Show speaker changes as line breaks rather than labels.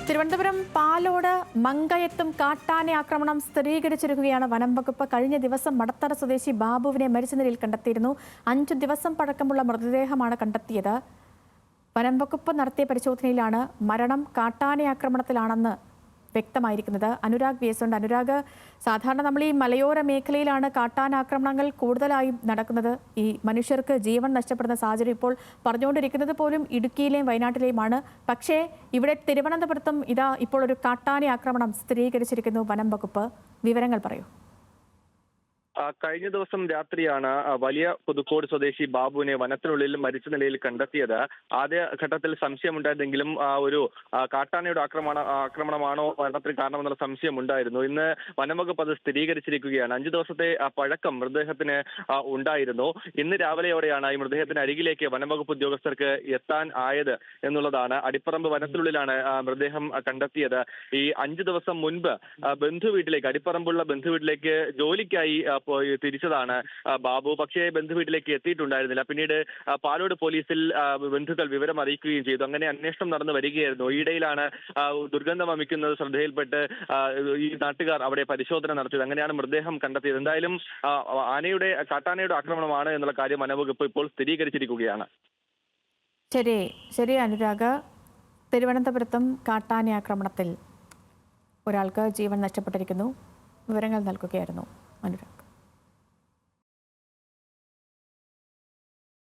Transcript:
തിരുവനന്തപുരം പാലോട് മങ്കയത്തും കാട്ടാന ആക്രമണം സ്ഥിരീകരിച്ചിരിക്കുകയാണ് വനം വകുപ്പ്. കഴിഞ്ഞ ദിവസം മടത്തറ സ്വദേശി ബാബുവിനെ മരിച്ച നിലയിൽ കണ്ടെത്തിയിരുന്നു. 5 ദിവസം പഴക്കമുള്ള മൃതദേഹമാണ് കണ്ടെത്തിയത്. വനം വകുപ്പ് നടത്തിയ പരിശോധനയിലാണ് മരണം കാട്ടാന ആക്രമണത്തിലാണെന്ന് വ്യക്തമായിരിക്കുന്നത്. അനുരാഗ് വി എസ് ഉണ്ട്. അനുരാഗ്, സാധാരണ നമ്മൾ ഈ മലയോര മേഖലയിലാണ് കാട്ടാന ആക്രമണങ്ങൾ കൂടുതലായും നടക്കുന്നത്. ഈ മനുഷ്യർക്ക് ജീവൻ നഷ്ടപ്പെടുന്ന സാഹചര്യം ഇപ്പോൾ പറഞ്ഞുകൊണ്ടിരിക്കുന്നത് പോലും ഇടുക്കിയിലെയും വയനാട്ടിലെയുമാണ്. പക്ഷേ ഇവിടെ തിരുവനന്തപുരത്തും ഇതാ ഇപ്പോൾ ഒരു കാട്ടാന ആക്രമണം സ്ഥിരീകരിച്ചിരിക്കുന്നു വനം വകുപ്പ്. വിവരങ്ങൾ പറയൂ.
കഴിഞ്ഞ ദിവസം രാത്രിയാണ് വലിയ പുതുക്കോട് സ്വദേശി ബാബുവിനെ വനത്തിനുള്ളിൽ മരിച്ച നിലയിൽ കണ്ടെത്തിയത്. ആദ്യ ഘട്ടത്തിൽ സംശയമുണ്ടായിരുന്നെങ്കിലും ഒരു കാട്ടാനയുടെ ആക്രമണമാണോ മരണത്തിന് കാരണമെന്നുള്ള സംശയമുണ്ടായിരുന്നു. ഇന്ന് വനംവകുപ്പ് അത് സ്ഥിരീകരിച്ചിരിക്കുകയാണ്. 5 ദിവസത്തെ പഴക്കം മൃതദേഹത്തിന് ഉണ്ടായിരുന്നു. ഇന്ന് രാവിലെയോടെയാണ് ഈ മൃതദേഹത്തിന് അരികിലേക്ക് വനംവകുപ്പ് ഉദ്യോഗസ്ഥർക്ക് എത്താൻ ആയത് എന്നുള്ളതാണ്. അടിപ്പറമ്പ് വനത്തിനുള്ളിലാണ് മൃതദേഹം കണ്ടെത്തിയത്. ഈ 5 ദിവസം മുൻപ് ബന്ധുവീട്ടിലേക്ക്, അടിപ്പറമ്പുള്ള ബന്ധുവീട്ടിലേക്ക് ജോലിക്കായി തിരിച്ചതാണ് ബാബു. പക്ഷേ ബന്ധുവീട്ടിലേക്ക് എത്തിയിട്ടുണ്ടായിരുന്നില്ല. പിന്നീട് പാലോട് പോലീസിൽ ബന്ധുക്കൾ വിവരം അറിയിക്കുകയും ചെയ്തു. അങ്ങനെ അന്വേഷണം നടന്നു വരികയായിരുന്നു. ഈയിടയിലാണ് ദുർഗന്ധം വമിക്കുന്നത് ശ്രദ്ധയിൽപ്പെട്ട് ഈ നാട്ടുകാർ അവിടെ പരിശോധന നടത്തിയത്. അങ്ങനെയാണ് മൃതദേഹം കണ്ടെത്തിയത്. എന്തായാലും കാട്ടാനയുടെ ആക്രമണമാണ് എന്നുള്ള കാര്യം വനവകുപ്പ് ഇപ്പോൾ സ്ഥിരീകരിച്ചിരിക്കുകയാണ്.
ശരി അനുരാഗ്, തിരുവനന്തപുരത്തും കാട്ടാന ആക്രമണത്തിൽ ഒരാൾക്ക് ജീവൻ നഷ്ടപ്പെട്ടിരിക്കുന്നു. വിവരങ്ങൾ നൽകുകയായിരുന്നു അനുരാഗ്.